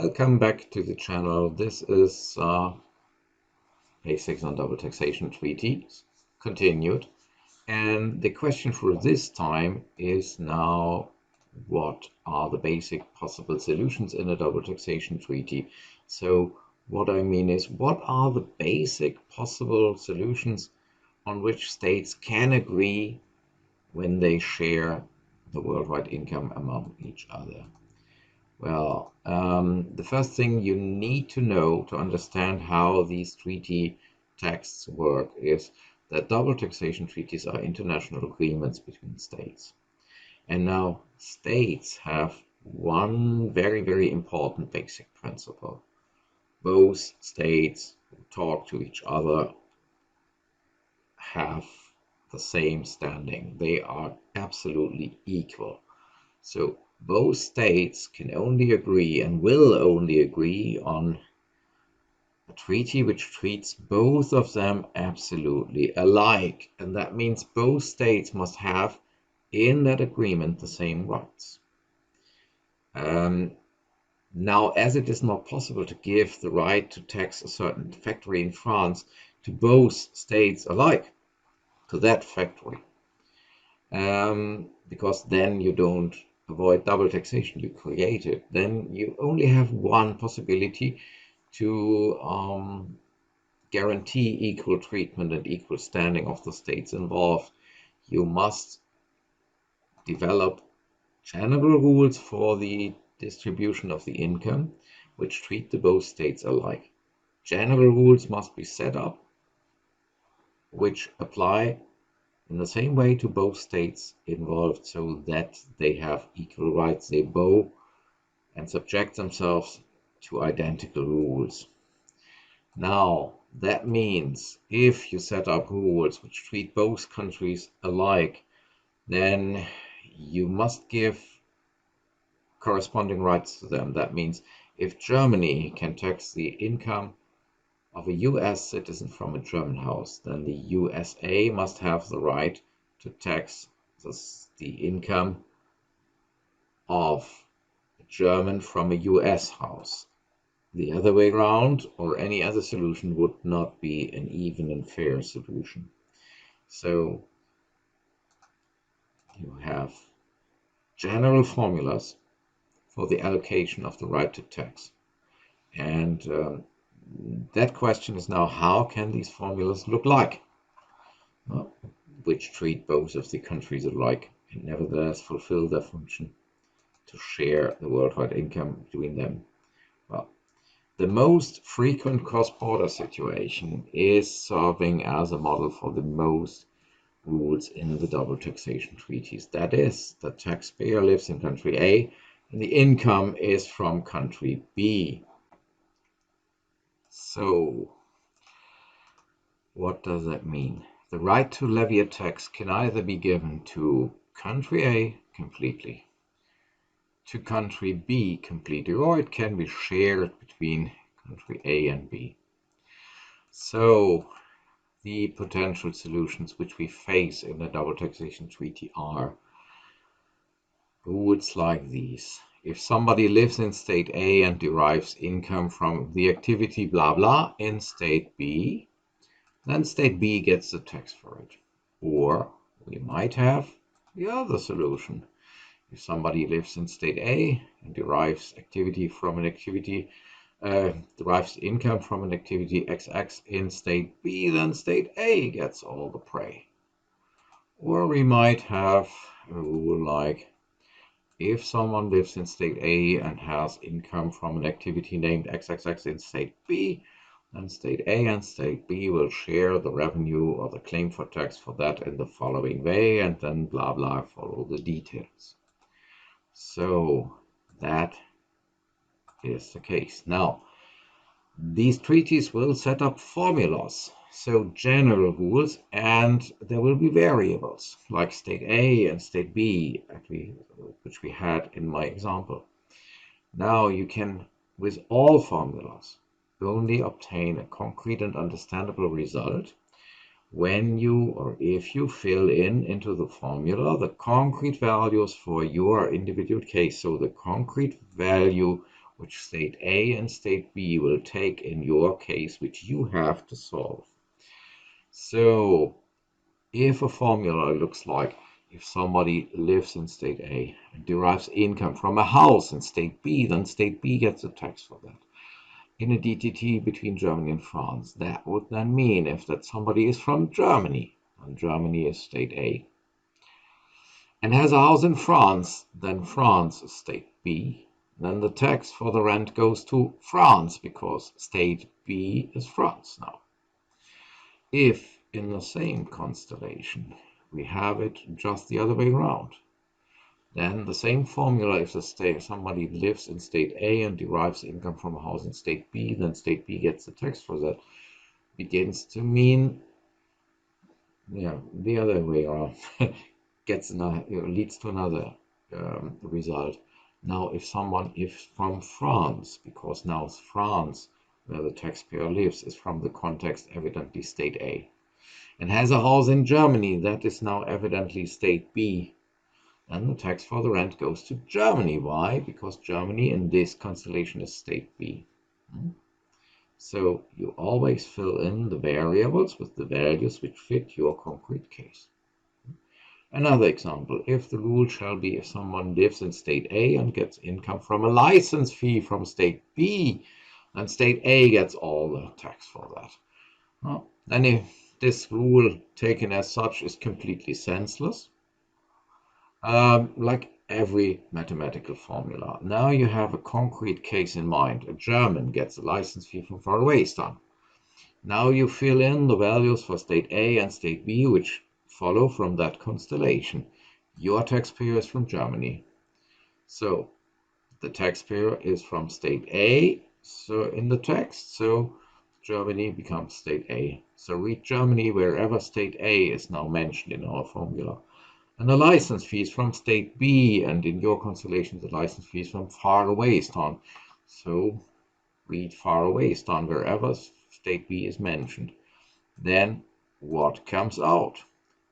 Welcome back to the channel. This is Basics on Double Taxation Treaties continued. And the question for this time is now, what are the basic possible solutions in a double taxation treaty? So what I mean is, what are the basic possible solutions on which states can agree when they share the worldwide income among each other? Well, the first thing you need to know to understand how these treaty texts work is that double taxation treaties are international agreements between states. And now states have one very, very important basic principle. Both states who talk to each other have the same standing. They are absolutely equal. So both states can only agree and will only agree on a treaty which treats both of them absolutely alike. And that means both states must have in that agreement the same rights. Now, as it is not possible to give the right to tax a certain factory in France to both states alike, to that factory, because then you don't avoid double taxation, you create it, then you only have one possibility to guarantee equal treatment and equal standing of the states involved. You must develop general rules for the distribution of the income which treat the both states alike. General rules must be set up which apply in the same way to both states involved, so that they have equal rights. They bow and subject themselves to identical rules. Now, that means if you set up rules which treat both countries alike, then you must give corresponding rights to them. That means if Germany can tax the income of a US citizen from a German house, then the USA must have the right to tax the income of a German from a US house. The other way around, or any other solution, would not be an even and fair solution. So you have general formulas for the allocation of the right to tax. And that question is now, how can these formulas look like? Well, which treat both of the countries alike and nevertheless fulfill their function to share the worldwide income between them. Well, the most frequent cross-border situation is serving as a model for the most rules in the double taxation treaties. That is, the taxpayer lives in country A and the income is from country B. So, what does that mean? The right to levy a tax can either be given to country A completely, to country B completely, or it can be shared between country A and B. So, the potential solutions which we face in the double taxation treaty are rules like these. If somebody lives in state A and derives income from the activity blah blah in state B, then state B gets the tax for it. Or we might have the other solution. If somebody lives in state A and derives derives income from an activity XX in state B, then state A gets all the prey. Or we might have a rule like, if someone lives in state A and has income from an activity named XXX in state B, then state A and state B will share the revenue or the claim for tax for that in the following way, and then blah blah follow the details. So that is the case. Now, these treaties will set up formulas, so general rules, and there will be variables like state A and state B, actually, which we had in my example. Now you can, with all formulas, only obtain a concrete and understandable result when you or if you fill into the formula the concrete values for your individual case. So the concrete value which state A and state B will take in your case, which you have to solve. So if a formula looks like if somebody lives in state A and derives income from a house in state B, then state B gets a tax for that. In a DTT between Germany and France, that would then mean if that somebody is from Germany, and Germany is state A, and has a house in France, then France is state B. Then the tax for the rent goes to France because state B is France now. If in the same constellation we have it just the other way around, then the same formula, if somebody lives in state A and derives income from a house in state B, then state B gets the tax for that, begins to mean, the other way around. Leads to another result. Now, if someone is from France, because now France, where the taxpayer lives, is from the context evidently state A, and has a house in Germany that is now evidently state B, then the tax for the rent goes to Germany. Why? Because Germany in this constellation is state B. So you always fill in the variables with the values which fit your concrete case. Another example, if the rule shall be if someone lives in state A and gets income from a license fee from state B, then state A gets all the tax for that. Well, then if this rule taken as such is completely senseless, like every mathematical formula. Now you have a concrete case in mind. A German gets a license fee from Faroestan. Now you fill in the values for state A and state B, which follow from that constellation. Your taxpayer is from Germany. So the taxpayer is from state A, so in the text, so Germany becomes state A. So read Germany wherever state A is now mentioned in our formula. And the license fees from state B, and in your constellation, the license fees from Faroestan. So read Faroestan wherever state B is mentioned. Then what comes out?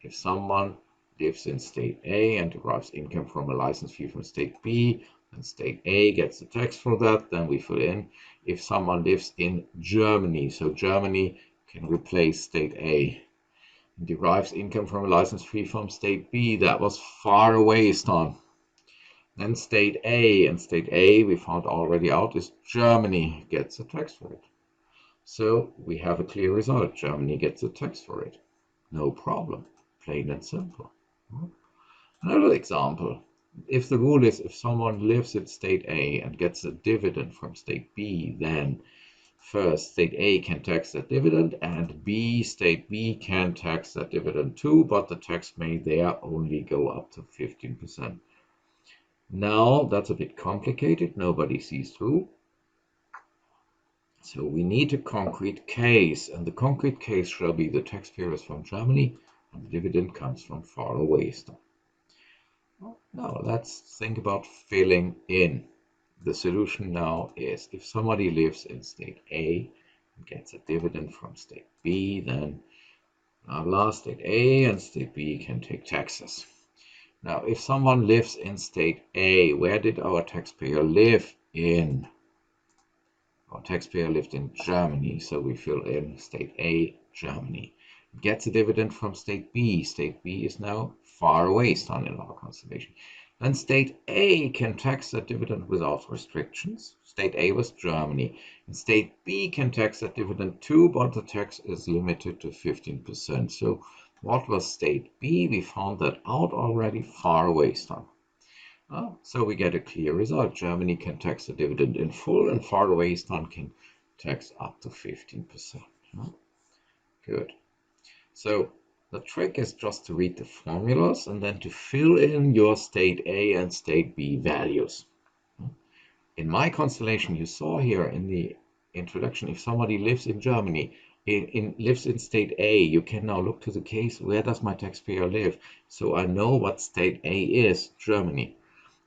If someone lives in state A and derives income from a license fee from state B, then state A gets the tax for that. Then we fill in if someone lives in Germany. So Germany can replace state A. Derives income from a license fee from state B, that was Faroestan. Then state A, and state A we found already out is Germany, gets a tax for it. So we have a clear result. Germany gets a tax for it. No problem. Plain and simple. Another example. If the rule is if someone lives in state A and gets a dividend from state B, then first, state A can tax that dividend, and state B can tax that dividend too, but the tax may there only go up to 15%. Now, that's a bit complicated. Nobody sees through. So we need a concrete case, and the concrete case shall be the taxpayer is from Germany, and the dividend comes from Faroestan. Now, let's think about filling in. The solution now is if somebody lives in state A and gets a dividend from state B, then state A and state B can take taxes. Now, if someone lives in state A, where did our taxpayer live in? Our taxpayer lived in Germany, so we fill in state A, Germany. Gets a dividend from state B. State B is now Faroestan in our constellation. Then state A can tax that dividend without restrictions. State A was Germany. And state B can tax that dividend too, but the tax is limited to 15%. So what was state B? We found that out already, Faroestan. So we get a clear result. Germany can tax the dividend in full, and Faroestan can tax up to 15%. Good. So the trick is just to read the formulas and then to fill in your state A and state B values. In my constellation, you saw here in the introduction, if somebody lives in Germany, lives in state A, you can now look to the case, where does my taxpayer live? So I know what state A is, Germany,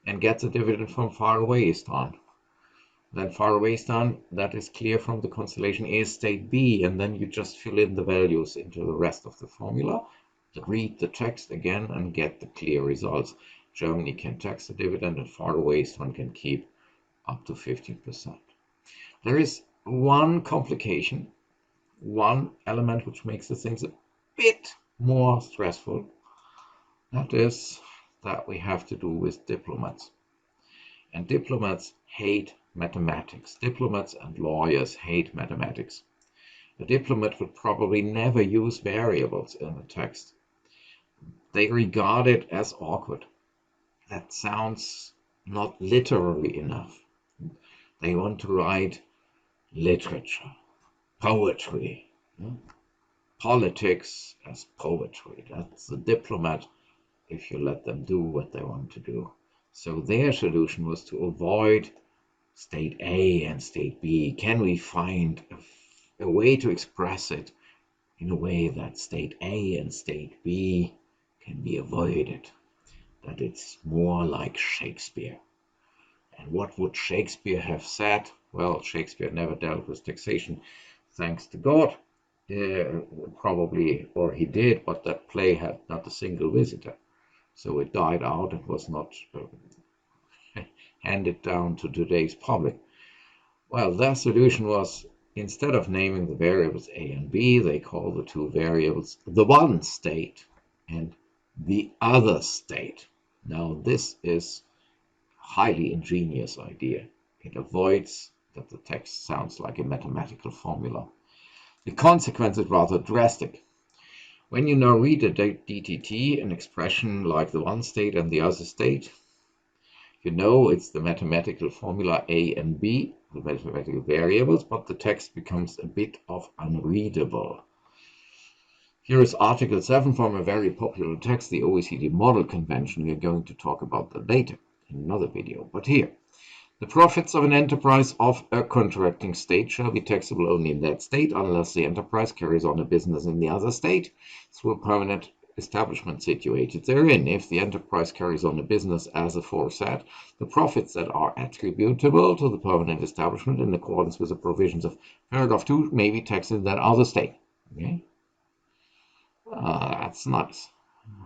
and gets a dividend from Faroestan. Then Faroestan, that is clear from the constellation, is state B, and then you just fill in the values into the rest of the formula, read the text again, and get the clear results. Germany can tax the dividend, and Faroestan can keep up to 15%. There is one complication, one element which makes the things a bit more stressful. That is that we have to do with diplomats. And diplomats hate mathematics. Diplomats and lawyers hate mathematics. A diplomat would probably never use variables in a text. They regard it as awkward. That sounds not literary enough. They want to write literature, poetry, politics as poetry. That's the diplomat if you let them do what they want to do. So their solution was to avoid state A and state B. Can we find a way to express it in a way that state A and state B can be avoided? That it's more like Shakespeare. And what would Shakespeare have said? Well, Shakespeare never dealt with taxation, thanks to God. Probably, or he did, but that play had not a single visitor. So it died out and was not handed down to today's public. Well, their solution was, instead of naming the variables A and B, they call the two variables the one state and the other state. Now, this is a highly ingenious idea. It avoids that the text sounds like a mathematical formula. The consequence is rather drastic. When you now read a DTT, an expression like the one state and the other state, you know it's the mathematical formula A and B, the mathematical variables, but the text becomes a bit of unreadable. Here is Article 7 from a very popular text, the OECD Model Convention. We're going to talk about that later in another video. But here, the profits of an enterprise of a contracting state shall be taxable only in that state unless the enterprise carries on a business in the other state through a permanent establishment situated therein. If the enterprise carries on a business as aforesaid, the profits that are attributable to the permanent establishment in accordance with the provisions of paragraph 2 may be taxed in that other state. Okay? That's nice.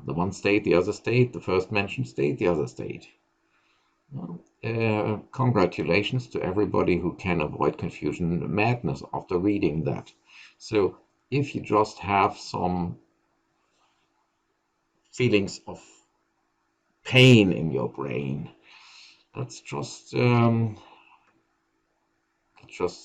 The one state, the other state, the first mentioned state, the other state. Congratulations to everybody who can avoid confusion and madness after reading that. So if you just have some feelings of pain in your brain, that's just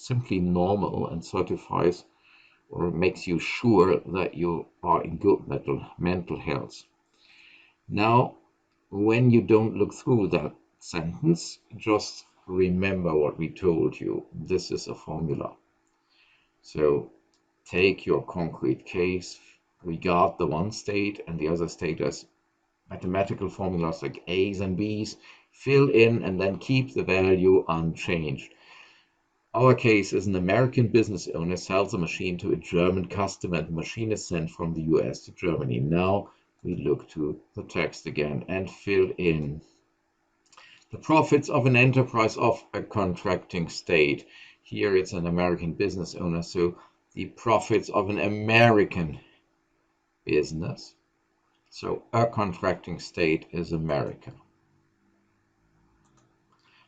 simply normal and certifies or makes you sure that you are in good mental health. Now, when you don't look through that sentence, just remember what we told you. This is a formula. So take your concrete case, regard the one state and the other state as mathematical formulas like A's and B's, fill in and then keep the value unchanged. Our case is an American business owner sells a machine to a German customer and the machine is sent from the US to Germany. Now we look to the text again and fill in the profits of an enterprise of a contracting state. Here it's an American business owner, so the profits of an American business. So a contracting state is America.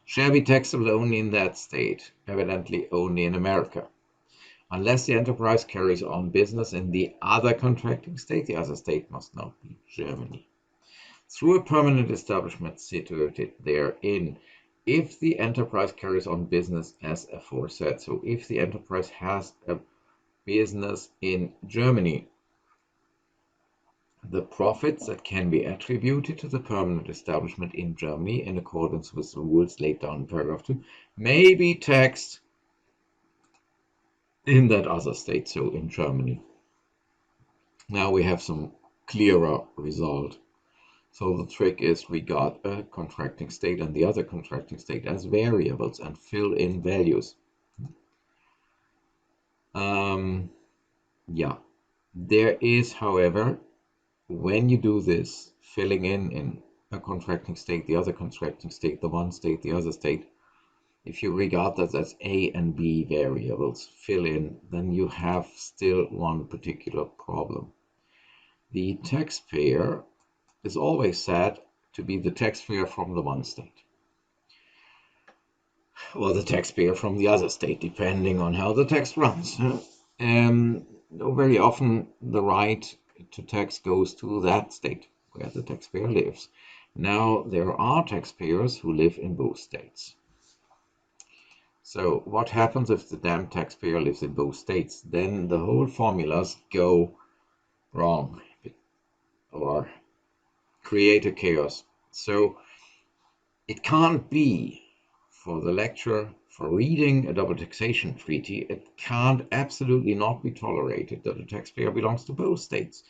Shall be taxable only in that state, evidently only in America. Unless the enterprise carries on business in the other contracting state, the other state must not be Germany. Through a permanent establishment situated therein, if the enterprise carries on business as aforesaid. So if the enterprise has a business in Germany, the profits that can be attributed to the permanent establishment in Germany in accordance with the rules laid down in paragraph 2 may be taxed in that other state, so in Germany. Now we have some clearer result. So the trick is regard a contracting state and the other contracting state as variables and fill in values. Yeah, there is, however, when you do this, filling in a contracting state, the other contracting state, the one state, the other state, if you regard that as A and B variables, fill in, then you have still one particular problem. The taxpayer is always said to be the taxpayer from the one state. or the taxpayer from the other state, depending on how the tax runs. Um, Very often the right to tax goes to that state where the taxpayer lives. Now, there are taxpayers who live in both states. So what happens if the damn taxpayer lives in both states? Then the whole formulas go wrong or create a chaos. So it can't be for the lecturer, for reading a double taxation treaty, it can't absolutely not be tolerated that the taxpayer belongs to both states.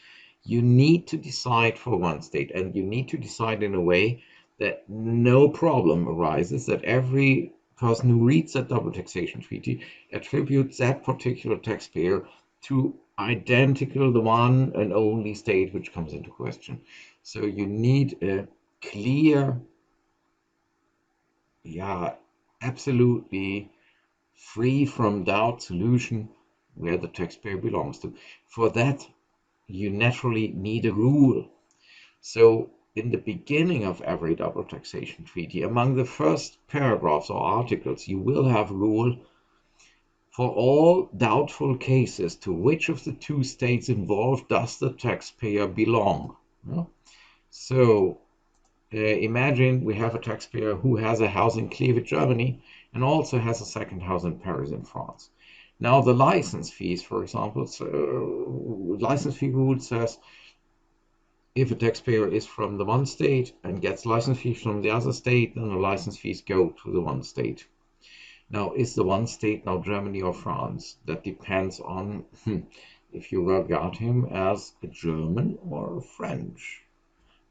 You need to decide for one state, and you need to decide in a way that no problem arises, that every person who reads that double taxation treaty attributes that particular taxpayer to identical the one and only state which comes into question. So you need a clear, absolutely free from doubt solution where the taxpayer belongs to. For that, you naturally need a rule. So in the beginning of every double taxation treaty, among the first paragraphs or articles, you will have a rule for all doubtful cases to which of the two states involved does the taxpayer belong. So imagine we have a taxpayer who has a house in Cleveland, Germany, and also has a second house in Paris in France. Now the license fees, for example, license fee rule says if a taxpayer is from the one state and gets license fees from the other state, then the license fees go to the one state. Now, is the one state now Germany or France? That depends on if you regard him as a German or a French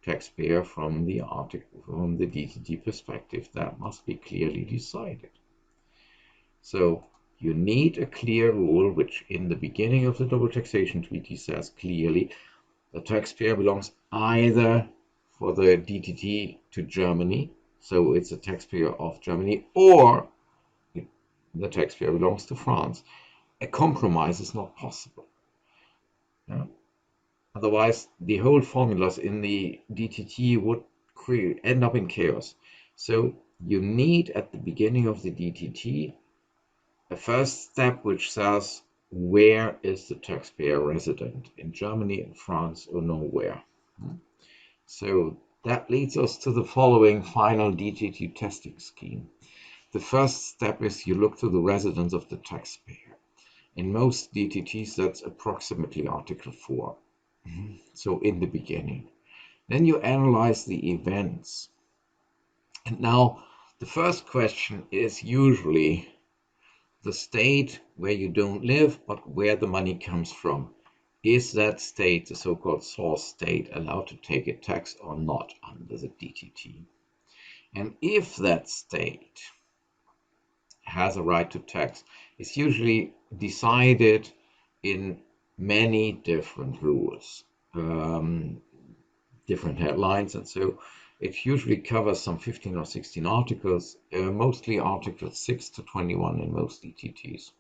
taxpayer from the article, from the DTT perspective. That must be clearly decided. So you need a clear rule, which in the beginning of the double taxation treaty says clearly the taxpayer belongs either for the DTT to Germany, so it's a taxpayer of Germany, or the taxpayer belongs to France. A compromise is not possible. Yeah? Otherwise, the whole formulas in the DTT would end up in chaos. So you need at the beginning of the DTT a first step which says where is the taxpayer resident, in Germany, in France, or nowhere. So that leads us to the following final DTT testing scheme. The first step is you look to the residence of the taxpayer. In most DTTs, that's approximately Article 4. So in the beginning. Then you analyze the events. And now the first question is usually the state where you don't live, but where the money comes from. Is that state, the so-called source state, allowed to take a tax or not under the DTT? And if that state has a right to tax, it's usually decided in many different rules, different headlines, and so it usually covers some 15 or 16 articles, mostly articles 6 to 21 in most DTTs.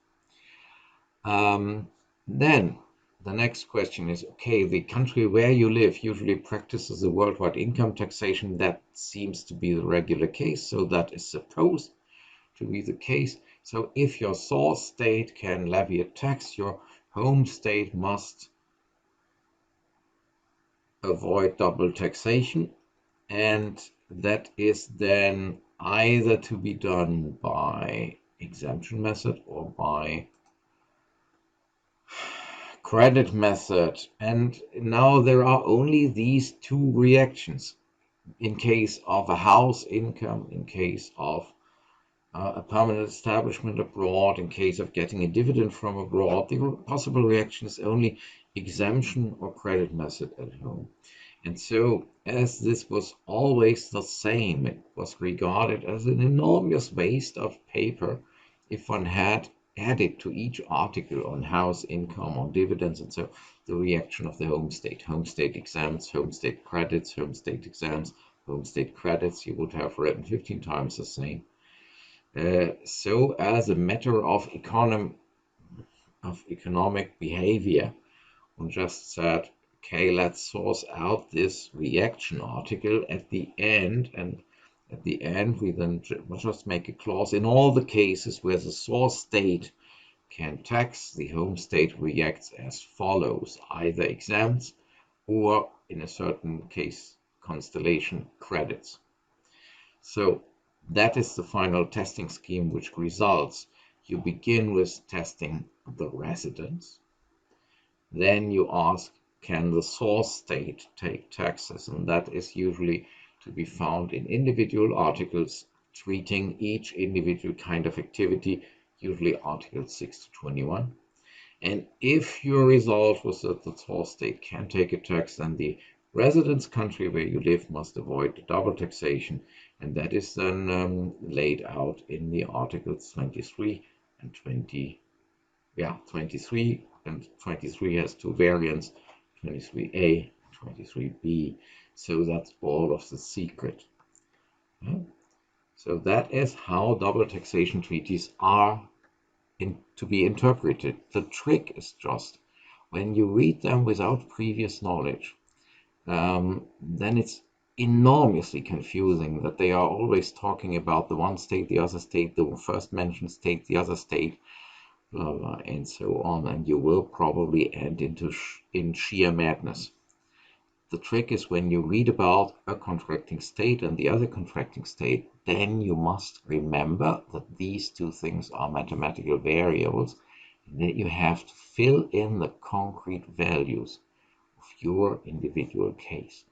Then the next question is, okay, the country where you live usually practices a worldwide income taxation. That seems to be the regular case, so that is supposed to be the case. So if your source state can levy a tax, your home state must avoid double taxation, and that is then either to be done by exemption method or by credit method. And now there are only these two reactions in case of a house income, in case of a permanent establishment abroad, in case of getting a dividend from abroad. The possible reaction is only exemption or credit method at home. And so, as this was always the same, it was regarded as an enormous waste of paper if one had added to each article on house income, on dividends, and so the reaction of the home state exempts, home state credits, home state exempts, home state credits, you would have written 15 times the same. So as a matter of economic behavior, one just said, okay, let's source out this reaction article at the end, and At the end, we then just make a clause in all the cases where the source state can tax, the home state reacts as follows: either exempts or, in a certain case constellation, credits. So that is the final testing scheme which results. You begin with testing the residence. Then you ask, can the source state take taxes? And that is usually to be found in individual articles treating each individual kind of activity, usually articles 6 to 21. And if your result was that the source state can take a tax, then the residence country where you live must avoid double taxation, and that is then laid out in the articles 23 and 20. Yeah, 23, and 23 has two variants, 23A, 23B. So that's all of the secret. Yeah. So that is how double taxation treaties are to be interpreted. The trick is just when you read them without previous knowledge, then it's enormously confusing that they are always talking about the one state, the other state, the first mentioned state, the other state, blah, blah, and so on, and you will probably end in sheer madness. The trick is when you read about a contracting state and the other contracting state, then you must remember that these two things are mathematical variables, and that you have to fill in the concrete values of your individual case.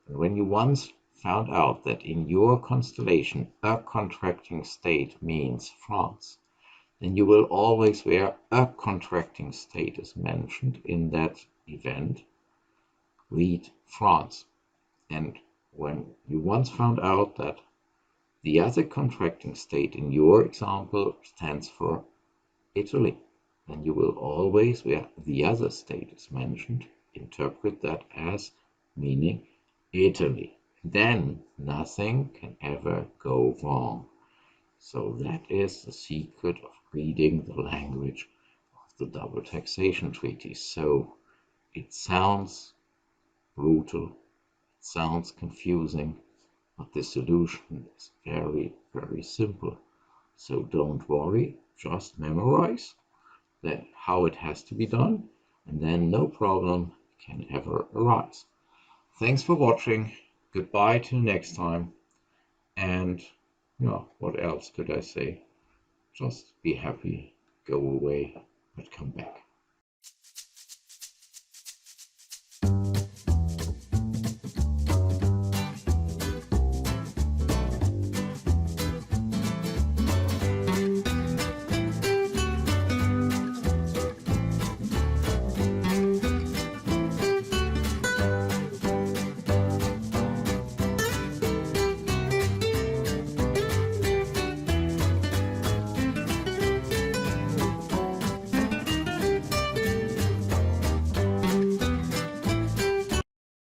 And when you once found out that in your constellation a contracting state means France, then you will always, where a contracting state is mentioned in that event, read France. And when you once found out that the other contracting state in your example stands for Italy, then you will always, where the other state is mentioned, interpret that as meaning Italy. Then nothing can ever go wrong. So that is the secret of reading the language of the double taxation treaty. So it sounds brutal, it sounds confusing, but the solution is very, very simple. So don't worry, just memorize how it has to be done, and then no problem can ever arise. Thanks for watching. Goodbye till next time. And what else could I say? Just be happy, go away, but come back.